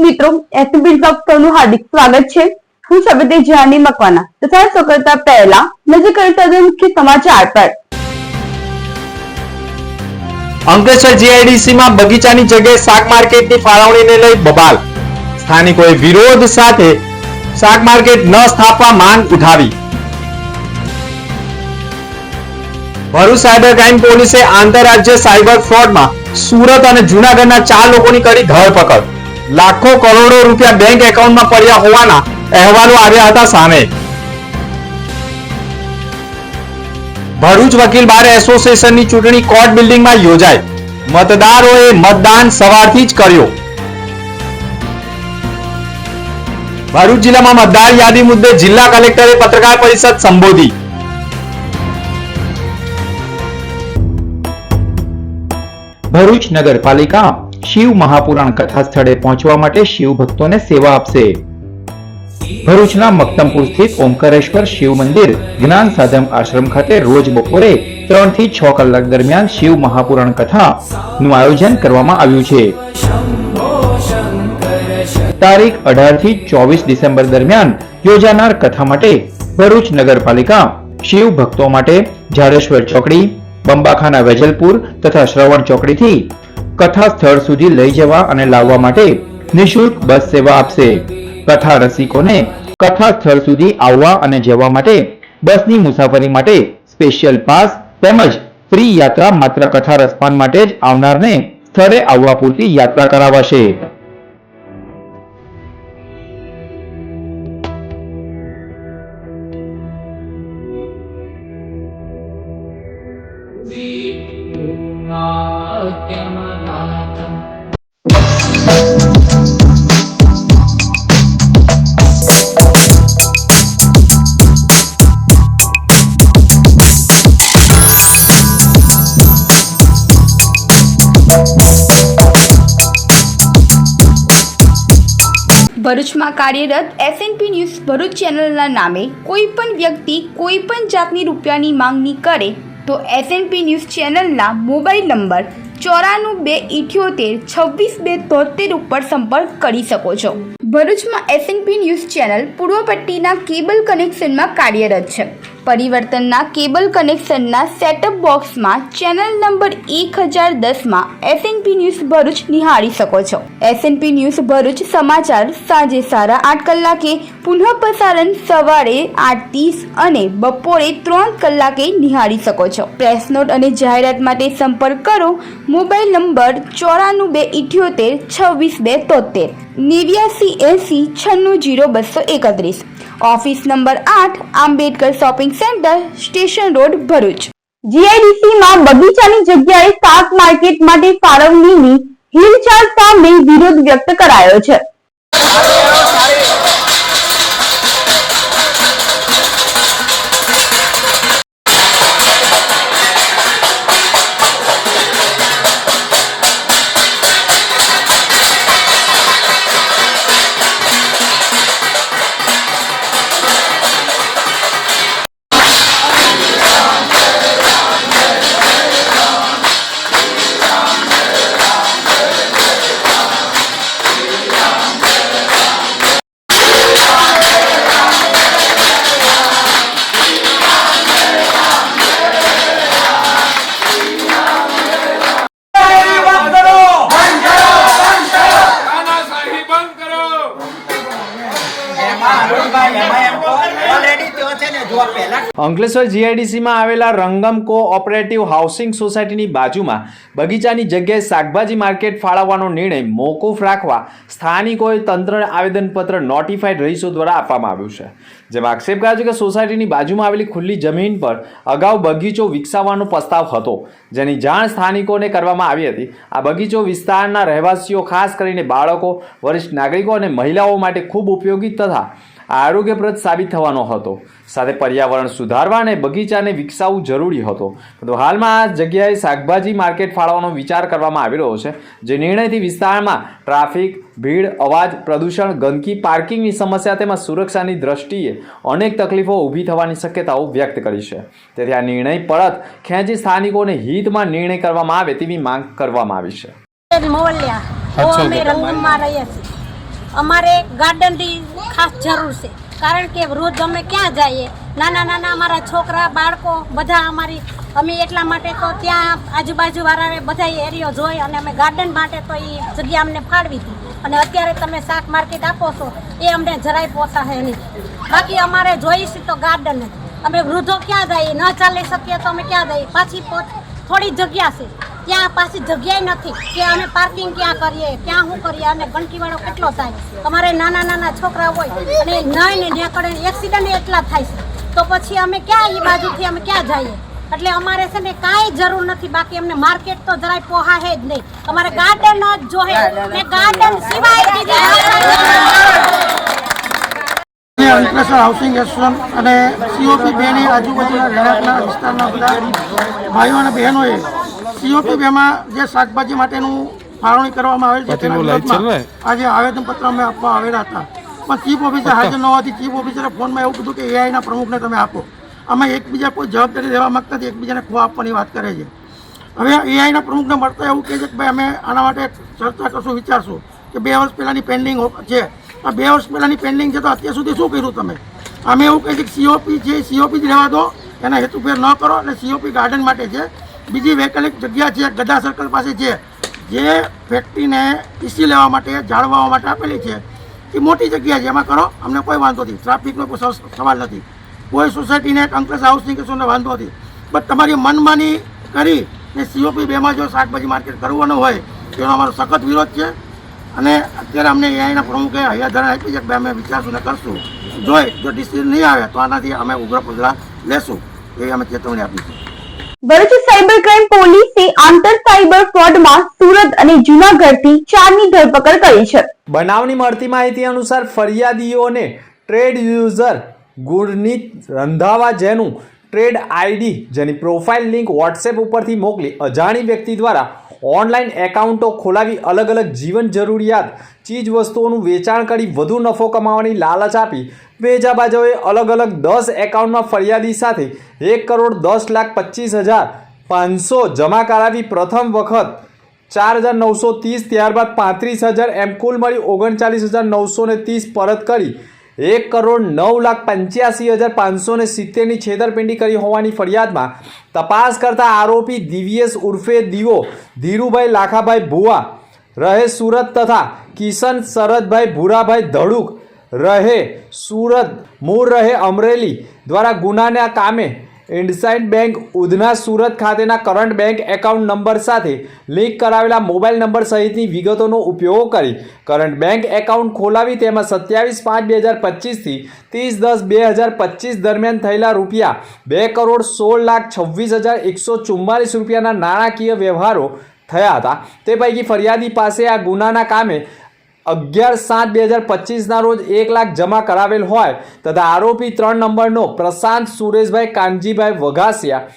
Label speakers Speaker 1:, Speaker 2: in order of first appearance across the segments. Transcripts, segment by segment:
Speaker 1: મિત્રો, એસબી નું હાર્દિક સ્વાગત છે। હું સબતે જાની મકવાના તથા શરૂ કરતા પહેલા નજર કરતા દે મુખ્ય સમાચાર પર।
Speaker 2: અંકલેશ્વર જીઆઈડીસી માં બગીચાની જગ્યાએ શાક માર્કેટની ફાળવણીને લઈ બબાલ। સ્થાનિકોએ વિરોધ સાથે શાક માર્કેટ ન સ્થાપવા માંગ ઉઠાવી। ભરૂચ સાયબર ક્રાઇમ પોલીસે આંતરરાજ્ય સાયબર ફ્રોડમાં સુરત અને જૂનાગઢના 4 લોકોની કરી ધરપકડ। લાખો કરોડો રૂપિયા બેંક એકાઉન્ટમાં પડ્યા હોવાના અહેવાલો આવ્યા હતા સામે। ભરૂચ વકીલ બાર એસોસિએશનની ચૂંટણી કોર્ટ બિલ્ડિંગમાં યોજાઈ। મતદારોએ મતદાન સવારથી જ કર્યો। ભરૂચ જિલ્લામાં મતદાર યાદી મુદ્દે જિલ્લા કલેક્ટરે પત્રકાર પરિષદ સંબોધી। ભરૂચ નગરપાલિકા શિવ મહાપુરાણ કથા સ્થળે પહોંચવા માટે શિવ ભક્તોને સેવા આપશે। ભરૂચના મક્તમપુર સ્થિત ઓમકારેશ્વર શિવ મંદિર જ્ઞાન સાધમ આશ્રમ ખાતે રોજ બપોરે 3 થી 6 કલાક દરમિયાન શિવ મહાપુરાણ કથાનું આયોજન કરવામાં આવ્યું છે। તારીખ 18 થી 24 ડિસેમ્બર દરમિયાન યોજાનાર કથા માટે ભરૂચ નગરપાલિકા શિવ ભક્તો માટે જાડેશ્વર ચોકડી, બંબાખાના વેજલપુર તથા શ્રવણ ચોકડીથી કથા સ્થળ સુધી લઈ જવા અને લાવવા માટે નિઃશુલ્ક બસ સેવા આપશે। કથા રસિકોને કથા સ્થળ સુધી આવવા અને જવા માટે બસની મુસાફરી માટે સ્પેશિયલ પાસ તેમજ ફ્રી યાત્રા માત્ર કથા રસપાન માટે જ આવનારને સ્થળે આવવા પૂરતી યાત્રા કરાવાશે।
Speaker 1: ભરૂચમાં કાર્યરત એસએનપી ન્યૂઝ ભરૂચ ચેનલના નામે કોઈ પણ વ્યક્તિ કોઈ પણ જાતની રૂપિયાની માંગણી કરે તો એસએનપી ન્યૂઝ ચેનલના મોબાઈલ નંબર 9428262273 ઉપર સંપર્ક કરી શકો છો। ભરૂચમાં એસએનપી ન્યૂઝ ચેનલ પૂર્વ પટ્ટીના કેબલ કનેક્શનમાં કાર્યરત છે। પરિવર્તનના કેબલ કનેક્શનના સેટઅપ બોક્સમાં ચેનલ નંબર 1010માં એસએનપી ન્યૂઝ ભરૂચ નિહાળી શકો છો। એસએનપી ન્યૂઝ ભરૂચ સમાચાર સાંજે 8:30 કલાકે, પુનઃ પ્રસારણ સવારે 8:30 અને બપોરે 3 કલાકે નિહાળી શકો છો। પ્રેસ નોટ અને જાહેરાત માટે સંપર્ક કરો mobile number 9428262273 8980960231। Office number 8 Ambedkar shopping centre, station road, Bharuch. GIDC માં બગીચાની જગ્યાએ શાક માર્કેટ માટે ફાળવણીની હિલચાલ સામે વિરોધ વ્યક્ત કરાયો છે।
Speaker 2: અંકલેશ્વર જીઆઈડીસીમાં આવેલા રંગમ કોઓપરેટિવ હાઉસિંગ સોસાયટીની બાજુમાં બગીચાની જગ્યાએ શાકભાજી માર્કેટ ફાળવવાનો નિર્ણય મોકૂફ રાખવા સ્થાનિકોએ તંત્રને આવેદનપત્ર નોટિફાઈડ રહીશો દ્વારા આપવામાં આવ્યું છે। જેમાં આક્ષેપ કર્યો છે કે સોસાયટીની બાજુમાં આવેલી ખુલ્લી જમીન પર અગાઉ બગીચો વિકસાવવાનો પ્રસ્તાવ હતો, જેની જાણ સ્થાનિકોને કરવામાં આવી હતી। આ બગીચો વિસ્તારના રહેવાસીઓ, ખાસ કરીને બાળકો, વરિષ્ઠ નાગરિકો અને મહિલાઓ માટે ખૂબ ઉપયોગી તથા આરોગ્યપ્રદ સાબિત થવાનો હતો। સાથે પર્યાવરણ સુધારવા અને બગીચાને વિકસાવવું જરૂરી હતો। તો હાલમાં આ જગ્યાએ શાકભાજી માર્કેટ ફાળવવાનો વિચાર કરવામાં આવી રહ્યો છે, જે નિર્ણયથી વિસ્તારમાં ટ્રાફિક, ભીડ, અવાજ, પ્રદૂષણ, ગંદકી, પાર્કિંગની સમસ્યા તેમજ સુરક્ષાની દ્રષ્ટિએ અનેક તકલીફો ઊભી થવાની શક્યતાઓ વ્યક્ત કરી છે। તેથી આ નિર્ણય પરત ખેંચી સ્થાનિકોને હિતમાં નિર્ણય કરવામાં આવે તેવી માંગ કરવામાં આવી છે।
Speaker 3: અમારે ગાર્ડનની ખાસ જરૂર છે, કારણ કે રોજ અમે ક્યાં જઈએ, નાના નાના અમારા છોકરા બાળકો બધા અમે એટલા માટે તો ત્યાં આજુબાજુવાળાએ બધા એરિયો જોઈ અને અમે ગાર્ડન માટે તો એ જગ્યા અમને ફાળવી હતી. અને અત્યારે તમે શાક માર્કેટ આપો છો એ અમને જરાય પોસાય નહીં. બાકી અમારે જોઈશે તો ગાર્ડન જ. અમે વૃદ્ધો ક્યાં જઈએ, ન ચાલી શકીએ તો અમે ક્યાં જઈએ, પાછી થોડી જગ્યા છે ત્યાં પાછી જગ્યાએ નથી કે અમે પાર્કિંગ ક્યાં કરીએ, ક્યાં શું કરીએ, અને ઘંટીવાળો કેટલો થાય. અમારે નાના નાના છોકરા હોય અને નહીં ને ત્યાં કરે એક્સિડન્ટ એટલા થાય છે, તો પછી અમે ક્યાં એ બાજુથી અમે ક્યાં જઈએ. એટલે અમારે છે ને કાંઈ જરૂર નથી, બાકી અમને માર્કેટ તો જરાય પોહાય જ નહીં. અમારે ગાર્ડન જ જોહે ને ગાર્ડન સિવાય
Speaker 4: અંકલેશ્વર હાઉસિંગ એસોસિએશન અને સીઓપી બેની આજુબાજુના રહેણાંકના વિસ્તારના બધા ભાઈઓ અને બહેનોએ સીઓપી બેમાં જે શાકભાજી માટેનું ફાળવણી કરવામાં આવેલ છે તેના વિરોધમાં આજે આવેદનપત્ર અમે આપવા આવેલા હતા, પણ ચીફ ઓફિસર હાજર ન હોવાથી ચીફ ઓફિસરે ફોનમાં એવું કીધું કે એઆઈના પ્રમુખને તમે આપો. અમે એકબીજા કોઈ જવાબદારી લેવા માગતા નથી, એકબીજાને ખો આપવાની વાત કરે છે. હવે એઆઈના પ્રમુખને મળતા એવું કહે છે કે ભાઈ અમે આના માટે ચર્ચા કરશું, વિચારશું કે 2 વર્ષ પહેલાંની પેન્ડિંગ છે. આ 2 વર્ષ પહેલાંની પેન્ડિંગ છે તો અત્યાર સુધી શું કર્યું તમે? અમે એવું કહીએ કે સીઓપી છે સીઓપી જ રહેવા દો, એના હેતુફેર ન કરો. અને સીઓપી ગાર્ડન માટે છે, બીજી વૈકલ્પિક જગ્યા છે ગડા સર્કલ પાસે છે, જે ફેક્ટરીને ઈસી લેવા માટે જાળવવા માટે આપેલી છે, એ મોટી જગ્યા છે, એમાં કરો, અમને કોઈ વાંધો નથી, ટ્રાફિકનો કોઈ સવાલ નથી, કોઈ સોસાયટીને અંકલેશ્વર હાઉસિંગ એસોસિએશનને વાંધો નથી. બટ તમારી મનમાની કરી ને સીઓપી બેમાં જો શાકભાજી માર્કેટ કરવાનું હોય તેનો અમારો સખત વિરોધ છે. અને અત્યારે અમને એઆઈના પ્રમુખે હૈયાધારણ આપી છે કે ભાઈ અમે વિચારશું ને કરશું, જો ડિસિઝન નહીં આવે તો આનાથી અમે ઉગ્ર પગલાં લેશું, એવી અમે ચેતવણી આપી છે.
Speaker 1: ભરૂચ સાયબર ક્રાઇમ પોલીસે આંતર સાયબર ફ્રોડમાં સુરત અને જૂનાગઢથી 4ની ધરપકડ કરી છે.
Speaker 2: બનાવની મળતી માહિતી અનુસાર ફરિયાદીઓને ટ્રેડ યુઝર ગુરનીત રંધાવા જેનું ટ્રેડ આઈડી જેની પ્રોફાઇલ લિંક વોટ્સએપ ઉપરથી મોકલી અજાણી વ્યક્તિ દ્વારા ઓનલાઈન એકાઉન્ટો ખોલાવી અલગ અલગ જીવન જરૂરિયાત ચીજ વસ્તુઓનું વેચાણ કરી વધુ નફો કમાવાની લાલચ આપી વેચાબાજોએ અલગ અલગ 10 એકાઉન્ટમાં ફરિયાદી સાથે 1,10,25,500 જમા કરાવી પ્રથમ વખત 4,930 ત્યારબાદ 35,000 એમ કુલ મળી 39,930 પરત કરી 1,09,85,570ની છેતરપિંડી કરી હોવાની ફરિયાદમાં તપાસ કરતા આરોપી દિવ્યેશ ઉર્ફે દીવો ધીરુભાઈ લાખાભાઈ ભુવા રહે સુરત તથા કિશન શરદભાઈ ભૂરાભાઈ ધડુક રહે સુરત મૂળ રહે અમરેલી દ્વારા ગુનાના કામે ઇન્ડસઇન્ડ બેંક ઉધના સુરત ખાતેના કરંટ બેંક એકાઉન્ટ નંબર સાથે લિંક કરાવેલા મોબાઈલ નંબર સહિતની વિગતોનો ઉપયોગ કરી કરંટ બેંક એકાઉન્ટ ખોલાવી તેમાં 27/5/2025થી 30/10/2025 દરમિયાન થયેલા રૂપિયા 2,16,26,144 રૂપિયાના નાણાકીય વ્યવહારો થયા હતા. તે પૈકી ફરિયાદી પાસે આ ગુનાના કામે 11/7/2025ના રોજ 1 લાખ જમા કરાવેલ હોય તથા આરોપી 3 નંબરનો પ્રશાંત સુરેશભાઈ કાનજીભાઈ વઘાસિયા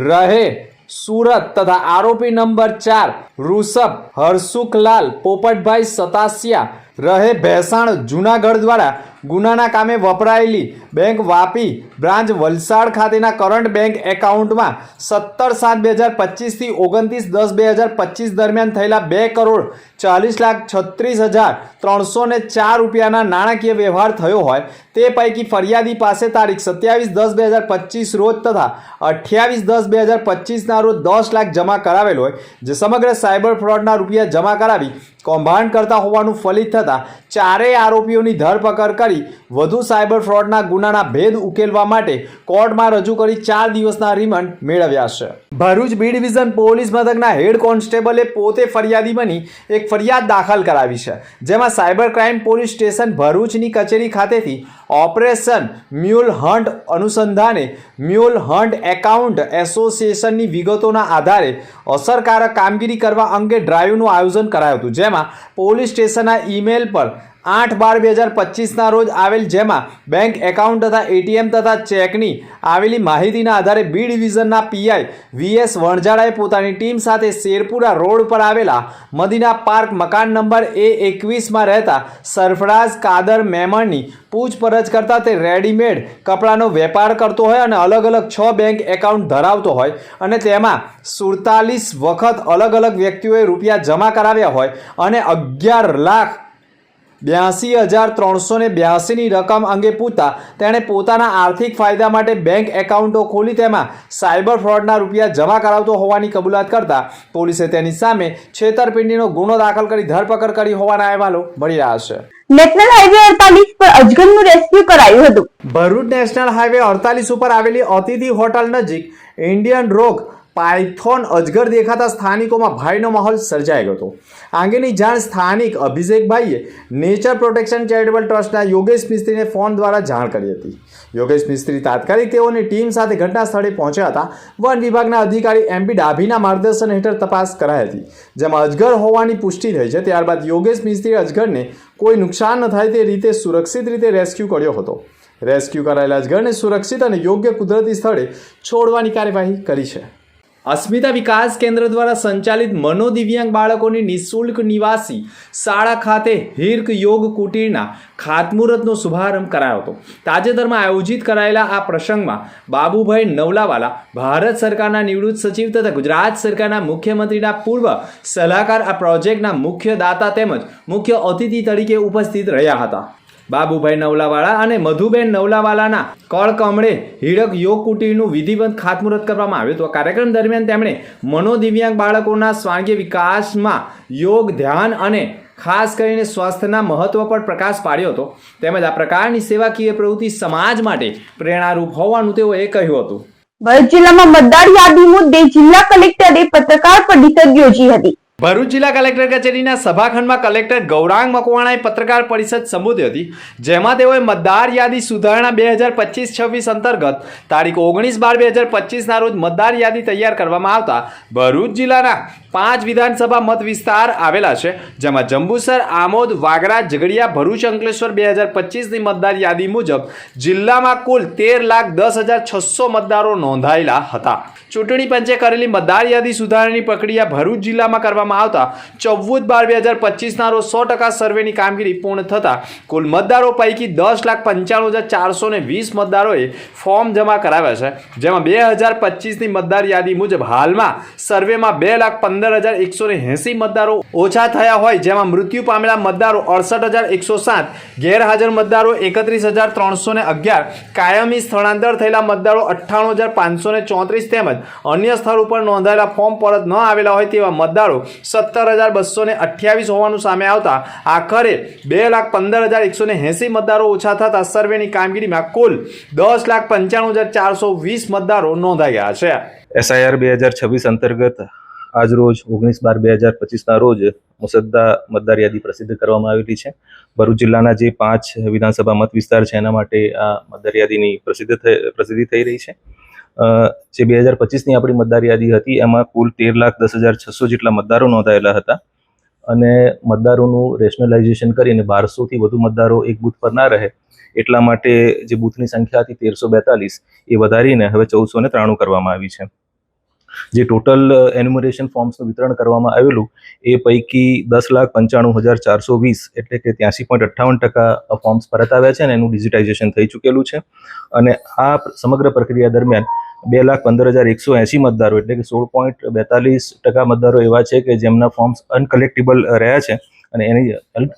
Speaker 2: રહે સુરત તથા આરોપી નંબર 4 ઋષભ હરસુખલાલ પોપટભાઈ સતાસિયા રહે ભેસાણ જૂનાગઢ દ્વારા ગુનાના કામે વપરાયેલી બેંક વાપી બ્રાન્ચ વલસાડ ખાતેના કરંટ બેંક એકાઉન્ટમાં 17/7/2025થી 29/10/2025 દરમિયાન થયેલા 2,40,36,304 રૂપિયાના નાણાકીય વ્યવહાર થયો હોય તે પૈકી ફરિયાદી પાસે તારીખ 27/10/2025 રોજ તથા 28/10/2025ના રોજ 10 લાખ જમા કરાવેલ હોય જે સમગ્ર સાયબર ફ્રોડના રૂપિયા જમા કરાવી કૌભાંડ કરતા હોવાનું ફલિત થતાં ચારેય આરોપીઓની ધરપકડ કરી વધુ સાયબર ફ્રોડના ગુનાના ભેદ ઉકેલવા માટે કોર્ટમાં રજૂ કરી 4 દિવસના રિમાન્ડ મેળવ્યા છે. ભરૂચ બી ડિવિઝન પોલીસ મથકના હેડ કોન્સ્ટેબલે પોતે ફરિયાદી બની એક ફરિયાદ દાખલ કરાવી છે, જેમાં સાયબર ક્રાઇમ પોલીસ સ્ટેશન ભરૂચની કચેરી ખાતેથી ઓપરેશન મ્યુલ હન્ટ અનુસંધાને મ્યુલ હન્ટ એકાઉન્ટ એસોસિએશનની વિગતોના આધારે અસરકારક કામગીરી કરવા અંગે ડ્રાઈવનું આયોજન કરાયું હતું, જેમાં પોલીસ સ્ટેશનના ઈમેલ પર 8/12/2025ના રોજ આવેલ જેમાં બેંક એકાઉન્ટ તથા એટીએમ તથા ચેકની આવેલી માહિતીના આધારે બી ડિવિઝનના પીઆઈ વીએસ વણઝાડાએ પોતાની ટીમ સાથે શેરપુરા રોડ પર આવેલા મદીના પાર્ક મકાન નંબર A21માં રહેતા સરફરાઝ કાદર મેમણની પૂછપરછ કરતા તે રેડીમેડ કપડાનો વેપાર કરતો હોય અને અલગ અલગ 6 બેંક એકાઉન્ટ ધરાવતો હોય અને તેમાં 47 વખત અલગ અલગ વ્યક્તિઓએ રૂપિયા જમા કરાવ્યા હોય અને 11 લાખ 82,382ની રકમ અંગે પૂછતા તેણે પોતાના આર્થિક ફાયદા માટે બેંક એકાઉન્ટો ખોલી તેમાં સાયબર ફ્રોડના રૂપિયા જમા કરાવતો હોવાની કબૂલાત કરતા પોલીસે તેની સામે છેતરપિંડીનો ગુનો દાખલ કરી ધરપકડ કરી હોવાના અહેવાલો મળી રહ્યા છે.
Speaker 1: નેશનલ હાઈવે 48 પર અજગરનું રેસ્ક્યુ કરાયું હતું.
Speaker 2: ભરૂચ નેશનલ હાઈવે 48 ઉપર આવેલી અતિથિ હોટલ નજીક ઇન્ડિયન રોક પાયથોન અજગર દેખાતા સ્થાનિકોમાં ભયનો માહોલ સર્જાઈ ગયો હતો. આ અંગેની જાણ સ્થાનિક અભિષેકભાઈએ નેચર પ્રોટેક્શન ચેરિટેબલ ટ્રસ્ટના યોગેશ મિસ્ત્રીને ફોન દ્વારા જાણ કરી હતી. યોગેશ મિસ્ત્રી તાત્કાલિક તેઓની ટીમ સાથે ઘટના સ્થળે પહોંચ્યા હતા. વન વિભાગના અધિકારી MP ડાભીના માર્ગદર્શન હેઠળ તપાસ કરાઈ હતી, જેમાં અજગર હોવાની પુષ્ટિ થઈ છે. ત્યારબાદ યોગેશ મિસ્ત્રીએ અજગરને કોઈ નુકસાન ન થાય તે રીતે સુરક્ષિત રીતે રેસ્ક્યુ કર્યો હતો. રેસ્ક્યુ કરાયેલા અજગરને સુરક્ષિત અને યોગ્ય કુદરતી સ્થળે છોડવાની કાર્યવાહી કરી છે. અસ્મિતા વિકાસ કેન્દ્ર દ્વારા સંચાલિત મનોદિવ્યાંગ બાળકોની નિઃશુલ્ક નિવાસી શાળા ખાતે હિર્ક યોગ કુટીરના ખાતમુહૂર્તનો શુભારંભ કરાયો હતો. તાજેતરમાં આયોજિત કરાયેલા આ પ્રસંગમાં બાબુભાઈ નવલાવાલા, ભારત સરકારના નિવૃત્ત સચિવ તથા ગુજરાત સરકારના મુખ્યમંત્રીના પૂર્વ સલાહકાર આ પ્રોજેક્ટના મુખ્ય દાતા તેમજ મુખ્ય અતિથિ તરીકે ઉપસ્થિત રહ્યા હતા. બાબુભાઈ નવલાવાલા અને મધુબેન નવલાવાલાના કળકમળે હીરક યોગ કુટીરનું વિધિવત ખાતમુહૂર્ત કરવામાં આવ્યું હતું. કાર્યક્રમ દરમિયાન તેમણે મનોદિવ્યાંગ બાળકોના સ્વાંગી વિકાસમાં યોગ, ધ્યાન અને ખાસ કરીને સ્વાસ્થ્યના મહત્વ પર પ્રકાશ પાડ્યો હતો. તેમજ આ પ્રકારની સેવાકીય પ્રવૃત્તિ સમાજ માટે પ્રેરણારૂપ હોવાનું તેઓએ કહ્યું હતું.
Speaker 1: ભરૂચ જિલ્લામાં મતદાર યાદી મુદ્દે જિલ્લા કલેક્ટરે પત્રકાર પરિષદ યોજી હતી.
Speaker 2: ભરૂચ જિલ્લા કલેક્ટર કચેરીના સભાખંડમાં કલેક્ટર ગૌરાંગ મકવાણાએ પત્રકાર પરિષદ સંબોધી હતી, જેમાં તેઓએ મતદાર યાદી સુધારણા 2025-26 અંતર્ગત તારીખ 19/12/2025ના રોજ મતદાર યાદી તૈયાર કરવામાં આવતા ભરૂચ જિલ્લાના 5 વિધાનસભા મત વિસ્તાર આવેલા છે, જેમાં જંબુસર, આમોદ, વાગરા, ઝઘડિયા, ભરૂચ, અંકલેશ્વર 2025ની મતદાર યાદી મુજબ જિલ્લામાં કુલ 13,10,600 મતદારો નોંધાયેલા હતા. ચૂંટણી પંચે કરેલી મતદાર યાદી સુધારણાની પ્રક્રિયા ભરૂચ જિલ્લામાં કરવામાં આવતા 14/12/2025ના રોજ 100% સર્વેની કામગીરી પૂર્ણ થતા કુલ મતદારો પૈકી 10,95,420 મતદારોએ ફોર્મ જમા કરાવ્યા છે, જેમાં 2025ની મતદાર યાદી મુજબ હાલમાં સર્વેમાં 2,15,180 મતદારો ઓછા થયા હોય, જેમાં મૃત્યુ પામેલા મતદારો 68,107, ગેરહાજર મતદારો 31,311, કાયમી સ્થળાંતર થયેલા મતદારો 98,534 તેમજ અન્ય સ્થળ ઉપર નોંધાયેલા ફોર્મ પરત ન આવેલા હોય તેવા મતદારો 17,228 હોવાનું સામે આવતા આખરે 2,15,180 મતદારો ઓછા થતા સર્વેની કામગીરીમાં કુલ 10,95,420 મતદારો નોંધાઈ ગયા છે.
Speaker 5: SIR 2026 અંતર્ગત આજરોજ 19/12/2025ના રોજ મુસદ્દા મતદાર યાદી પ્રસિદ્ધ કરવામાં આવેલી છે. ભરૂચ જિલ્લાના જે 5 વિધાનસભા મત વિસ્તાર છે એના માટે આ મતદાર યાદીની પ્રસિદ્ધિ થઈ રહી છે. જે 2025ની આપણી મતદાર યાદી હતી એમાં કુલ 13,10,600 જેટલા મતદારો નોંધાયેલા હતા અને મતદારોનું રેશનલાઇઝેશન કરીને 1200થી વધુ મતદારો એક બૂથ પર ના રહે એટલા માટે જે બૂથની સંખ્યા હતી 1342 એ વધારીને હવે 1493 કરવામાં આવી છે. જે ટોટલ એન્યુમરેશન ફોર્મ્સનું વિતરણ કરવામાં આવેલું એ પૈકી 10,95,420 એટલે કે 83.58% ફોર્મ્સ પરત આવ્યા છે અને એનું ડિજિટાઇઝેશન થઈ ચૂકેલું છે. અને આ સમગ્ર પ્રક્રિયા દરમિયાન 2,15,180 મતદારો એટલે કે 16.42% મતદારો એવા છે કે જેમના ફોર્મ્સ અનકલેક્ટેબલ રહ્યા છે અને એની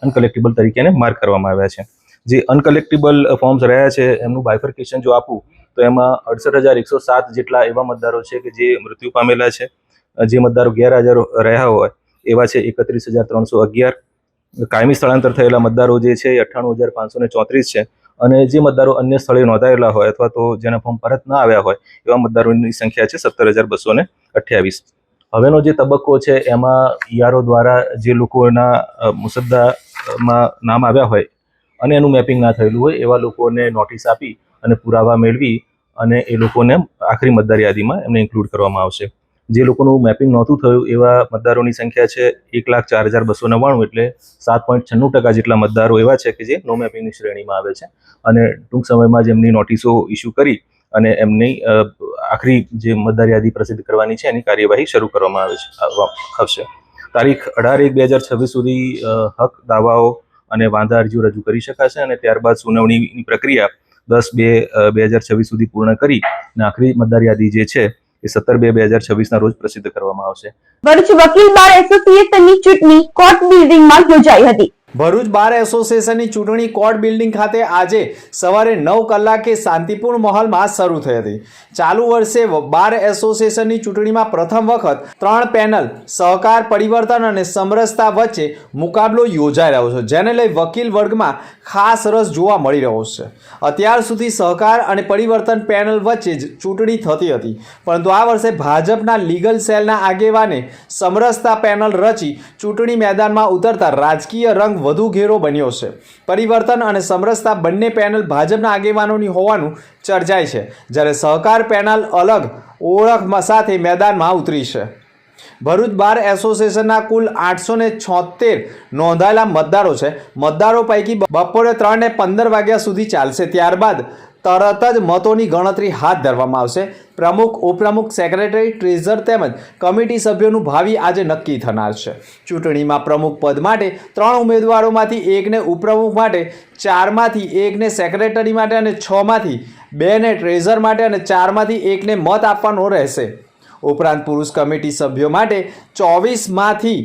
Speaker 5: અનકલેક્ટેબલ તરીકે માર્ક કરવામાં આવ્યા છે. જે અનકલેક્ટેબલ ફોર્મ્સ રહ્યા છે એમનું બાયફર્કેશન જો આપું તો એમાં 68,107 જેટલા એવા મતદારો છે કે જે મૃત્યુ પામેલા છે. જે મતદારો ગેરહાજર રહ્યા હોય એવા છે 31,311. કાયમી સ્થળાંતર થયેલા મતદારો જે છે એ 98,534 છે અને જે મતદારો અન્ય સ્થળે નોંધાયેલા હોય અથવા તો જેના ફોર્મ પરત ન આવ્યા હોય એવા મતદારોની સંખ્યા છે 17,228. હવેનો જે તબક્કો છે એમાં ERO દ્વારા જે લોકોના મુસદ્દામાં નામ આવ્યા હોય અને એનું મેપિંગ ના થયેલું હોય એવા લોકોને નોટિસ આપી અને પુરાવા મેળવી અને એ લોકોને આખરી મતદાર યાદીમાં એમને ઇન્ક્લુડ કરવામાં આવશે. જે લોકોનું મેપિંગ નહોતું થયું એવા મતદારોની સંખ્યા છે 1,04,299 એટલે 7.96% જેટલા મતદારો એવા છે કે જે નો મેપિંગની શ્રેણીમાં આવે છે અને ટૂંક સમયમાં જ એમની નોટિસો ઇસ્યુ કરી અને એમની આખરી જે મતદાર યાદી પ્રસિદ્ધ કરવાની છે એની કાર્યવાહી શરૂ કરવામાં આવશે. તારીખ 18/1/2026 સુધી હક, દાવાઓ અને વાંધા અરજીઓ રજૂ કરી શકાશે અને ત્યારબાદ સુનાવણીની પ્રક્રિયા 10/2/2026 સુધી પૂર્ણ કરી અને આખરી મતદાર યાદી જે છે એ 17/2/2026ના રોજ પ્રસિદ્ધ કરવામાં આવશે.
Speaker 1: ભરૂચ વકીલ બાર એસોસિએશનની ચૂંટણી કોર્ટ બિલ્ડિંગમાં યોજાઈ હતી.
Speaker 2: ભરૂચ બાર એસોસિએશનની ચૂંટણી કોર્ટ બિલ્ડિંગ ખાતે આજે સવારે 9 કલાકે શાંતિપૂર્ણ માહોલમાં શરૂ થઈ હતી. ચાલુ વર્ષે બાર એસોસિએશનની ચૂંટણીમાં પ્રથમ વખત 3 પેનલ સહકાર, પરિવર્તન અને સમરસતા વચ્ચે મુકાબલો યોજાઈ રહ્યો છે, જેને લઈ વકીલ વર્ગમાં ખાસ રસ જોવા મળી રહ્યો છે. અત્યાર સુધી સહકાર અને પરિવર્તન પેનલ વચ્ચે જ ચૂંટણી થતી હતી, પરંતુ આ વર્ષે ભાજપના લીગલ સેલના આગેવાને સમરસતા પેનલ રચી ચૂંટણી મેદાનમાં ઉતરતા રાજકીય રંગ વધુ ઘેરો બન્યો છે. પરિવર્તન અને સમરસતા બંને પેનલ ભાજપના આગેવાનોની હોવાનું ચર્ચાય છે, જ્યારે સહકાર પેનલ અલગ ઓળખ સાથે મેદાનમાં ઉતરી છે. ભરૂચ બાર એસોસિએશનના કુલ 876 નોંધાયેલા મતદારો છે. મતદારો પૈકી બપોરે 3:15 વાગ્યા સુધી ચાલશે. ત્યારબાદ તરત જ મતોની ગણતરી હાથ ધરવામાં આવશે. પ્રમુખ, ઉપપ્રમુખ, સેક્રેટરી, ટ્રેઝર તેમજ કમિટી સભ્યોનું ભાવિ આજે નક્કી થનાર છે. ચૂંટણીમાં પ્રમુખ પદ માટે 3 ઉમેદવારોમાંથી 1ને, ઉપપ્રમુખ માટે 4માંથી 1ને, સેક્રેટરી માટે અને 6માંથી 2ને, ટ્રેઝર માટે અને 4માંથી 1ને મત આપવાનો રહેશે. ઉપરાંત પુરુષ કમિટી સભ્યો માટે 24માંથી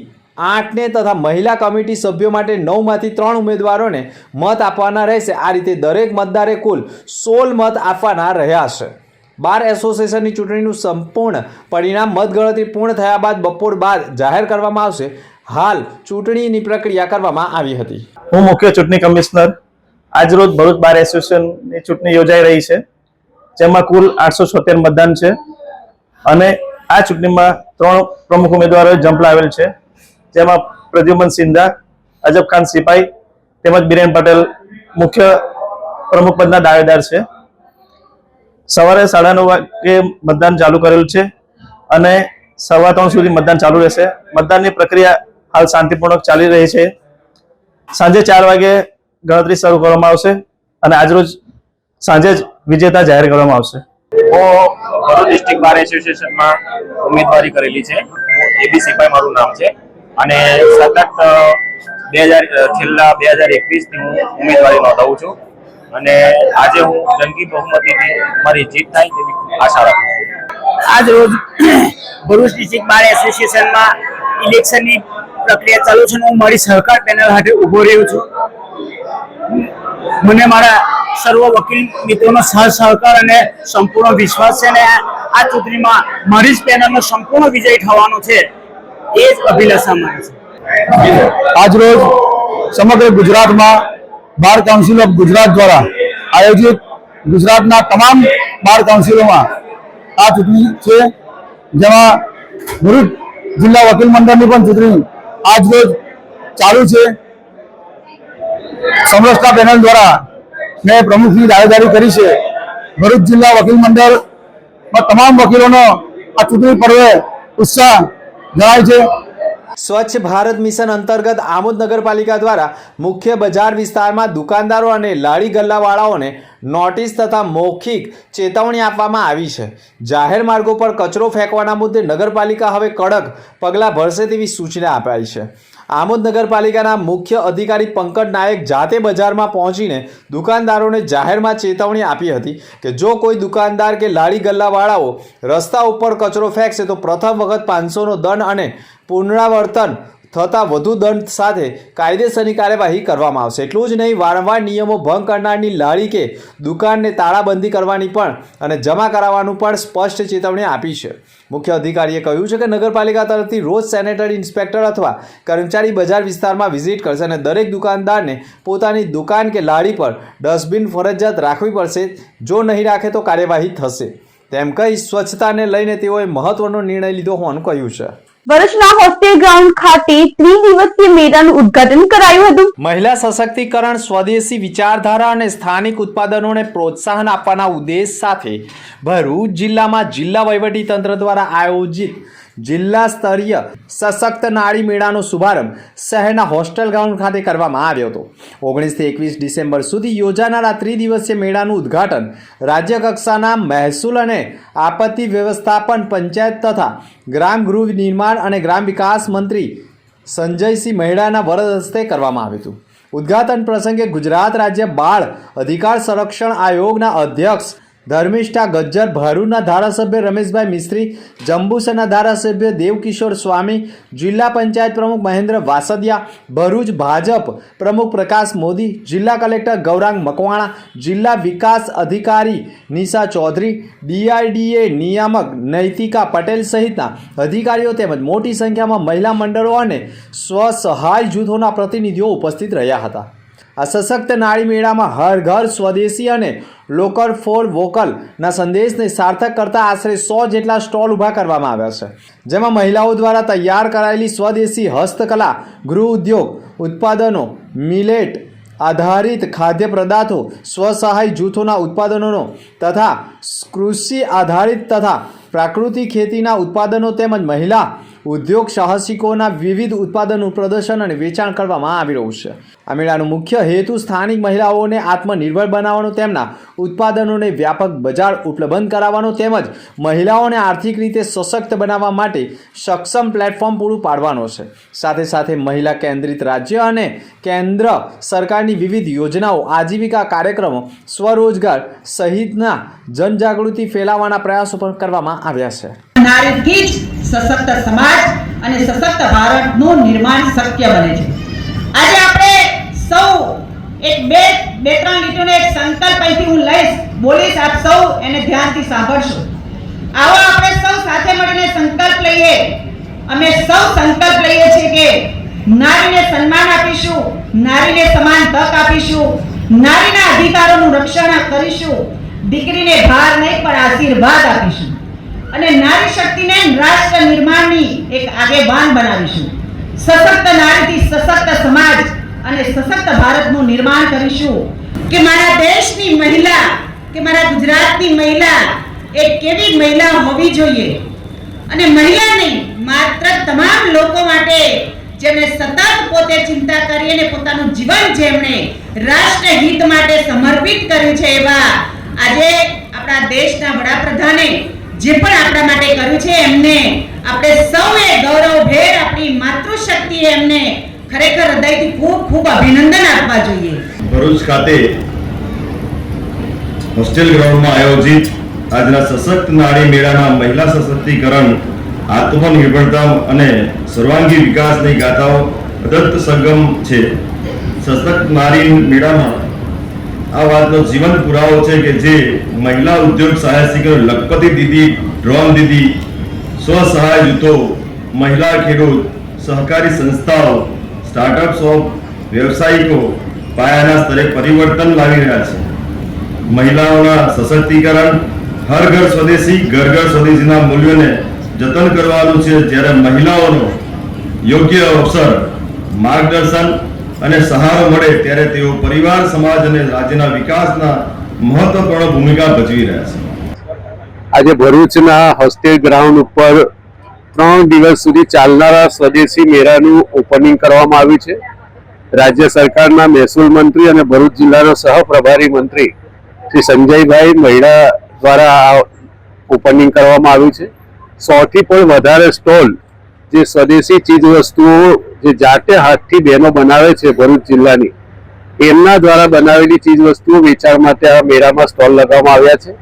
Speaker 2: 8ને તથા મહિલા કમિટી સભ્યો માટે 9માંથી 3 ઉમેદવારોને મત આપવાના રહેશે. આ રીતે દરેક મતદારે કુલ 16 મત આપવાના રહ્યા છે. બાર એસોસિએશનની ચૂંટણીનું સંપૂર્ણ પરિણામ મતગણતરી પૂર્ણ થયા બાદ બપોર બાદ જાહેર કરવામાં આવશે. હાલ ચૂંટણીની પ્રક્રિયા કરવામાં આવી હતી.
Speaker 6: હું મુખ્ય ચૂંટણી કમિશનર. આજરોજ ભરૂચ બાર એસોસિએશનની ચૂંટણી યોજાઈ રહી છે, જેમાં કુલ 876 મતદાન છે અને આ ચૂંટણીમાં 3 પ્રમુખ ઉમેદવારોએ ઝંપલાવેલ છે, જેમાં પ્રદ્યુમન સિંધા, અજબ ખાન સિપાઈ તેમજ બિરેન પટેલ મુખ્ય પ્રમુખ પદના દાવેદાર છે. સવારે 9:30 વાગે મતદાન ચાલુ કરેલું છે અને 3:15 સુધી મતદાન ચાલુ રહેશે. મતદાનની પ્રક્રિયા હાલ શાંતિપૂર્વક ચાલી રહી છે. સાંજે 4 વાગે ગણતરી શરૂ કરવામાં આવશે અને આજરોજ સાંજે જ વિજેતા જાહેર કરવામાં આવશે.
Speaker 7: ભરૂચ ડિસ્ટ્રિક્ટ બાર એસોસિએશનમાં ઉમેદવારી કરેલી છે. એબી સિપાઈ મારું નામ છે અને સતત 2021 થી હું ઉમેદવારી નોંધાવું છું અને આજે હું જંગી બહુમતીથી મારી જીત થાય તેવી આશા રાખું છું.
Speaker 8: આજ રોજ ભરૂચ ડિસ્ટ્રિક્ટ બાર એસોસિએશનમાં ઇલેક્શનની પ્રક્રિયા ચાલુ છે અને હું મારી સહકાર પેનલ હાથે ઊભો રહ્યો છું. મને મારા સર્વ વકીલ મિત્રોનો સહકાર અને સંપૂર્ણ વિશ્વાસ છે અને આ ચૂંટણીમાં મારી જ પેનલનો સંપૂર્ણ વિજય થવાનો છે, એ જ અભિલાષા મારી છે.
Speaker 9: આજરોજ સમગ્ર ગુજરાતમાં બાર કાઉન્સિલ ઓફ ગુજરાત દ્વારા આયોજિત ગુજરાતના તમામ બાર કાઉન્સિલોમાં આ ચૂંટણી છે, જેમાં ભરૂચ જિલ્લા વકીલ મંડળની પણ ચૂંટણી આજરોજ ચાલુ છે. સમરસતા પેનલ દ્વારા મેં પ્રમુખની દાવેદારી કરી છે. ભરૂચ જિલ્લા વકીલ મંડળમાં તમામ વકીલોનો આ ચૂંટણી પર્વે ઉત્સાહ જણાય છે.
Speaker 2: સ્વચ્છ ભારત મિશન અંતર્ગત આમોદ નગરપાલિકા દ્વારા મુખ્ય બજાર વિસ્તારમાં દુકાનદારો અને લારી ગલ્લાવાળાઓને નોટિસ તથા મૌખિક ચેતવણી આપવામાં આવી છે. જાહેર માર્ગો પર કચરો ફેંકવાના મુદ્દે નગરપાલિકા હવે કડક પગલાં ભરશે તેવી સૂચના અપાઈ છે. આમોદ નગરપાલિકાના મુખ્ય અધિકારી પંકજ નાયક જાતે બજારમાં પહોંચીને દુકાનદારોને જાહેરમાં ચેતવણી આપી હતી કે જો કોઈ દુકાનદાર કે લારી ગલ્લાવાળાઓ રસ્તા ઉપર કચરો ફેંકશે તો પ્રથમ વખત 500નો દંડ અને પુનરાવર્તન થતાં વધુ દંડ સાથે કાયદેસરની કાર્યવાહી કરવામાં આવશે. એટલું જ નહીં, વારંવાર નિયમો ભંગ કરનારની લારી કે દુકાનને તાળાબંધી કરવાની પણ અને જમા કરાવવાનું પણ સ્પષ્ટ ચેતવણી આપી છે. મુખ્ય અધિકારીએ કહ્યું છે કે નગરપાલિકા તરફથી રોજ સેનેટરી ઇન્સ્પેક્ટર અથવા કર્મચારી બજાર વિસ્તારમાં વિઝિટ કરશે અને દરેક દુકાનદારને પોતાની દુકાન કે લારી પર ડસ્ટબિન ફરજિયાત રાખવી પડશે. જો નહીં રાખે તો કાર્યવાહી થશે. તેમ કહી સ્વચ્છતાને લઈને તેઓએ મહત્વનો નિર્ણય લીધો હોવાનું કહ્યું છે.
Speaker 1: ભરૂચના હોસ્ટેલ ગ્રાઉન્ડ ખાતે ત્રિદિવસીય મેળાનું ઉદ્ઘાટન કરાયું હતું.
Speaker 2: મહિલા સશક્તિકરણ, સ્વદેશી વિચારધારા અને સ્થાનિક ઉત્પાદનોને પ્રોત્સાહન આપવાના ઉદ્દેશ સાથે ભરૂચ જિલ્લામાં જિલ્લા વહીવટીતંત્ર દ્વારા આયોજિત જિલ્લા સ્તરીય સશક્ત નારી મેળાનો શુભારંભ શહેરના હોસ્ટેલ ગ્રાઉન્ડ ખાતે કરવામાં આવ્યો હતો. 19 થી 21 ડિસેમ્બર સુધી યોજાનારા ત્રિદિવસીય મેળાનું ઉદ્ઘાટન રાજ્ય કક્ષાના મહેસૂલ અને આપત્તિ વ્યવસ્થાપન, પંચાયત તથા ગ્રામ ગૃહ નિર્માણ અને ગ્રામ વિકાસ મંત્રી સંજયસિંહ મહેડાના વરદ હસ્તે કરવામાં આવ્યું હતું. ઉદ્ઘાટન પ્રસંગે ગુજરાત રાજ્ય બાળ અધિકાર સંરક્ષણ આયોગના અધ્યક્ષ ધર્મિષ્ઠા ગજ્જર, ભરૂચના ધારાસભ્ય રમેશભાઈ મિસ્ત્રી, જંબુસરના ધારાસભ્ય દેવકિશોર સ્વામી, જિલ્લા પંચાયત પ્રમુખ મહેન્દ્ર વાસદિયા, ભરૂચ ભાજપ પ્રમુખ પ્રકાશ મોદી, જિલ્લા કલેક્ટર ગૌરાંગ મકવાણા, જિલ્લા વિકાસ અધિકારી નિશા ચૌધરી, DRDA નિયામક નૈતિકા પટેલ સહિતના અધિકારીઓ તેમજ મોટી સંખ્યામાં મહિલા મંડળો અને સ્વસહાય જૂથોના પ્રતિનિધિઓ ઉપસ્થિત રહ્યા હતા. આ સશક્ત નારી મેળામાં હર ઘર સ્વદેશી અને લોકલ ફોર વોકલના સંદેશને સાર્થક કરતા આશરે 100 જેટલા સ્ટોલ ઊભા કરવામાં આવ્યા છે, જેમાં મહિલાઓ દ્વારા તૈયાર કરાયેલી સ્વદેશી હસ્તકલા, ગૃહ ઉદ્યોગ ઉત્પાદનો, મિલેટ આધારિત ખાદ્ય પદાર્થો, સ્વસહાય જૂથોના ઉત્પાદનોનો તથા કૃષિ આધારિત તથા પ્રાકૃતિક ખેતીના ઉત્પાદનો તેમજ મહિલા ઉદ્યોગ સાહસિકોના વિવિધ ઉત્પાદનોનું પ્રદર્શન અને વેચાણ કરવામાં આવી રહ્યું છે. આ મેળાનો મુખ્ય હેતુ સ્થાનિક મહિલાઓને આત્મનિર્ભર બનાવવાનો, તેમના ઉત્પાદનોને વ્યાપક બજાર ઉપલબ્ધ કરાવવાનો તેમજ મહિલાઓને આર્થિક રીતે સશક્ત બનાવવા માટે સક્ષમ પ્લેટફોર્મ પૂરું પાડવાનો છે. સાથે સાથે મહિલા કેન્દ્રિત રાજ્ય અને કેન્દ્ર સરકારની વિવિધ યોજનાઓ, આજીવિકા કાર્યક્રમો, સ્વરોજગાર સહિતના જનજાગૃતિ ફેલાવવાના પ્રયાસો પણ કરવામાં આવ્યા છે.
Speaker 10: નારીથી જ સશક્ત સમાજ અને સશક્ત ભારતનું નિર્માણ શક્ય બને છે. આજે આપણે સૌ એક બે ત્રણ લીટીનો એક સંકલ્પ અહીંથી હું બોલીશ, આપ સૌ એને ધ્યાનથી સાંભળશો. આવો આપણે સૌ સાથે મળીને સંકલ્પ લઈએ. અમે સૌ સંકલ્પ લઈએ છીએ કે નારીને સન્માન આપીશું, નારીને સમાન તક આપીશું, નારીના અધિકારોનું રક્ષણ કરીશું, દીકરીને ભાર નહીં પણ આશીર્વાદ આપીશું અને નારી શક્તિને રાષ્ટ્ર નિર્માણની એક આગેવાન બનાવીશું. સશક્ત નારીથી સશક્ત સમાજ અને સશક્ત ભારતનું નિર્માણ કરીશું. કે મારા દેશની મહિલા, કે મારા ગુજરાતની મહિલા એક કેવી મહિલા હોવી જોઈએ અને મહિલા નહીં માત્ર તમામ લોકો માટે જેમણે સતત પોતે ચિંતા કરી અને પોતાનું જીવન જેમણે રાષ્ટ્ર હિત માટે સમર્પિત કર્યું છે, એવા આજે આપણા દેશના વડાપ્રધાને જે પણ આપણા માટે કર્યું છે એમને આપણે સૌએ ગૌરવભેર આપણી માતૃશક્તિએ એમને ખરેખર હૃદયથી ખૂબ ખૂબ અભિનંદન આપવા જોઈએ.
Speaker 11: ભરૂચ ખાતે હોસ્ટેલ ગ્રાઉન્ડમાં આયોજિત આજના સશક્ત નારી મેળામાં મહિલા સશક્તિકરણ, આત્મનિર્ભરતા અને સર્વાંગી વિકાસની ગાથાઓ અદત્ત સંગમ છે. સશક્ત નારી મેળામાં આ વાતનો જીવંત પુરાવો છે કે જે મહિલા ઉદ્યોગ સાહસિકો, લખપતિ દીદી, ડ્રોન દીદી, સ્વસહાય જૂથો, મહિલા ખેડૂત, સહકારી સંસ્થાઓ, સ્ટાર્ટઅપ્સ ઓફ વ્યવસાયિકો પાયાના સ્તરે પરિવર્તન લાવી રહ્યા છે. મહિલાઓના સશક્તિકરણ, હર ઘર સ્વદેશી, ઘર ઘર સ્વદેશીના મૂલ્યોને જતન કરવાનું છે. જ્યારે મહિલાઓનો યોગ્ય અવસર, માર્ગદર્શન અને સહારો મળે ત્યારે તેઓ પરિવાર, સમાજ અને રાજ્યના વિકાસના મહત્વપૂર્ણ ભૂમિકા ભજવી રહ્યા છે.
Speaker 12: આજે ભરૂચના હોસ્ટેલ ગ્રાઉન્ડ ઉપર 3 દિવસ સુધી ચાલનારા સ્વદેશી મેળાનું ઓપનિંગ કરવામાં આવ્યું છે. રાજ્ય સરકારના મહેસૂલ મંત્રી અને ભરૂચ જિલ્લાના સહપ્રભારી મંત્રી શ્રી સંજયભાઈ મહિડા દ્વારા આ ઓપનિંગ કરવામાં આવ્યું છે. 100 થી પણ વધારે સ્ટોલ જે સ્વદેશી ચીજ વસ્તુઓ જે જાતે હાથથી બહેનો બનાવે છે ભરૂચ જિલ્લાની, એમના દ્વારા બનાવેલી ચીજ વસ્તુઓ વેચાણ માટે આ મેળામાં સ્ટોલ લગાવવામાં આવ્યા છે.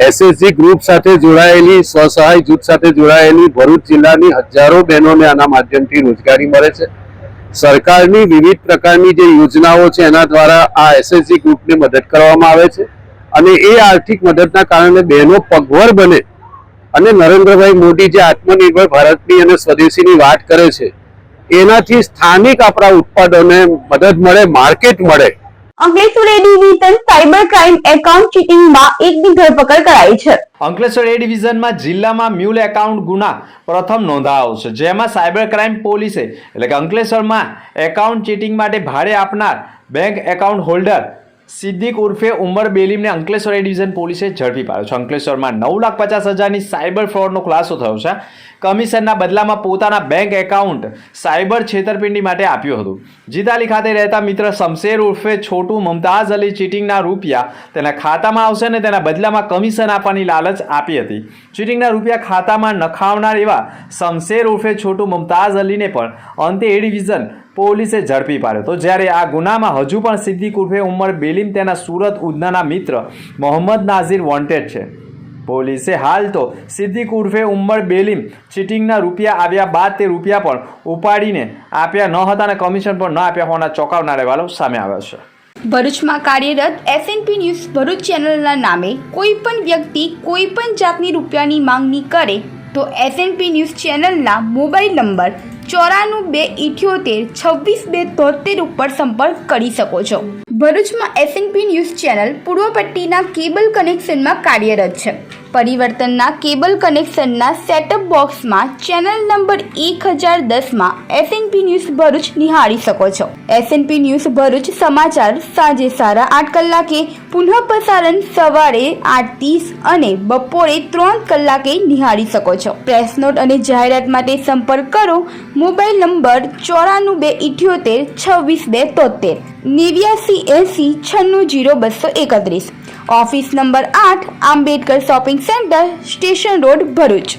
Speaker 12: SSG ગ્રુપ સાથે જોડાયેલી, સ્વસહાય જૂથ સાથે જોડાયેલી ભરૂચ જિલ્લાની હજારો બહેનોને આના માધ્યમથી રોજગારી મળે છે. સરકારની વિવિધ પ્રકારની જે યોજનાઓ છે એના દ્વારા આ SSG ગ્રુપને મદદ કરવામાં આવે છે અને એ આર્થિક મદદના કારણે બહેનો પગભર બને અને નરેન્દ્રભાઈ મોદી જે આત્મનિર્ભર ભારતની અને સ્વદેશીની વાત કરે છે એનાથી સ્થાનિક આપણા ઉત્પાદનોને મદદ મળે, માર્કેટ મળે.
Speaker 1: Ankleshwar A division cyber crime account ચીટિંગમાં એકની ધરપકડ કરાઈ છે.
Speaker 2: અંકલેશ્વર એ ડિવિઝનમાં જિલ્લામાં મ્યુલ એકાઉન્ટ ગુના પ્રથમ નોંધાયો છે, જેમાં સાયબર ક્રાઇમ પોલીસે એટલે કે અંકલેશ્વરમાં એકાઉન્ટ ચીટિંગ માટે ભાડે આપનાર બેંક એકાઉન્ટ હોલ્ડર સિદ્દીક ઉર્ફે ઉમર બેલીમને અંકલેશ્વર એ ડિવિઝન પોલીસે ઝડપી પાડ્યો છે. અંકલેશ્વરમાં 9,50,000ની સાયબર ફ્રોડનો ખુલાસો થયો છે. કમિશનના બદલામાં પોતાના બેંક એકાઉન્ટ સાયબર છેતરપિંડી માટે આપ્યું હતું. જીતાલી ખાતે રહેતા મિત્ર શમશેર ઉર્ફે છોટુ મુમતાઝ અલી ચીટિંગના રૂપિયા તેના ખાતામાં આવશે અને તેના બદલામાં કમિશન આપવાની લાલચ આપી હતી. ચીટિંગના રૂપિયા ખાતામાં નખાવનાર એવા શમશેર ઉર્ફે છોટુ મુમતાઝ અલીને પણ અંતે એ ડિવિઝન પોલીસે ઝડપી પાડ્યો હતો, જ્યારે આ ગુનામાં હજુ પણ સિદ્દીક ઉર્ફે ઉમર બેલીમ તેના સુરત ઉધનાના મિત્ર મોહમ્મદ નાઝીર વોન્ટેડ છે. પોલીસે હાલ તો સિદ્દીક ઉર્ફે ઉમર બેલીમ ચીટિંગના રૂપિયા આવ્યા બાદ તે રૂપિયા પણ ઉપાડીને આપ્યા ન હતા અને કમિશન પણ ન આપ્યા હોવાના ચોંકાવનારા અહેવાલો સામે આવ્યા છે.
Speaker 1: ભરૂચમાં કાર્યરત SNP ન્યૂઝ ભરૂચ ચેનલના નામે કોઈ પણ વ્યક્તિ કોઈ પણ જાતની રૂપિયાની માંગણી કરે તો SNP ન્યૂઝ ચેનલના મોબાઈલ નંબર 9428762273 ઉપર સંપર્ક કરી શકો છો. ભરૂચમાં SNP ન્યૂઝ ચેનલ પૂર્વ પટ્ટીના કેબલ કનેક્શનમાં કાર્યરત છે. પરિવર્તનના કેબલ કનેક્શનના સેટઅપ બોક્સમાં ચેનલ નંબર 1010માં SNP ન્યૂઝ ભરૂચ નિહાળી શકો છો. SNP ન્યૂઝ ભરૂચ સમાચાર સાંજે 8:30 કલાકે, પુનઃ પ્રસારણ સવારે 8:30 અને બપોરે 3 કલાકે નિહાળી શકો છો. પ્રેસ નોટ અને જાહેરાત માટે સંપર્ક કરો. Mobile number 9478262273 8980960231. Office number 8 Ambedkar shopping centre, station road, Bharuch.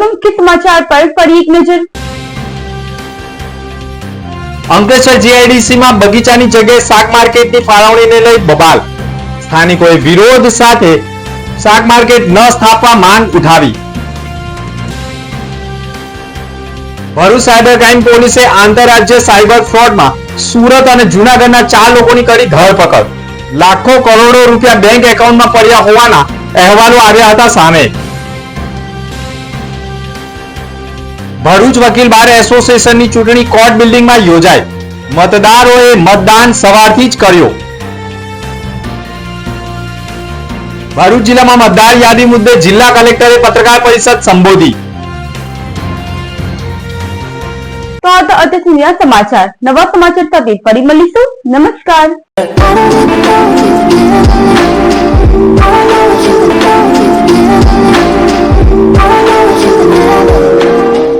Speaker 10: मुख्य समाचार पर फरी एक नजर।
Speaker 2: અંકલેશ્વર જીઆઈડીસી માં બગીચાની જગ્યાએ શાક માર્કેટની ફાળવણીને લઈ બબાલ. સ્થાનિકોએ વિરોધ સાથે શાક માર્કેટ ન સ્થાપવા માંગ ઉઠાવી. ભરૂચ સાયબર ક્રાઇમ પોલીસે આંતરરાજ્ય સાયબર ફ્રોડમાં સુરત અને જૂનાગઢના 4 લોકોની કરી ધરપકડ. લાખો કરોડો રૂપિયા બેંક એકાઉન્ટમાં પડ્યા હોવાના અહેવાલો આવ્યા હતા સામે. ભરૂચ વકીલ બાર એસોસિએશનની ચૂંટણી કોર્ટ બિલ્ડિંગમાં યોજાઈ. મતદારોએ મતદાન સવારથી જ કર્યો. ભરૂચ જિલ્લામાં મતદાર યાદી મુદ્દે જિલ્લા કલેક્ટરે પત્રકાર પરિષદ સંબોધી.
Speaker 10: તો આ હતા અત્યારના સમાચાર. નવા સમાચાર સાથે ફરી મળીશું. નમસ્કાર.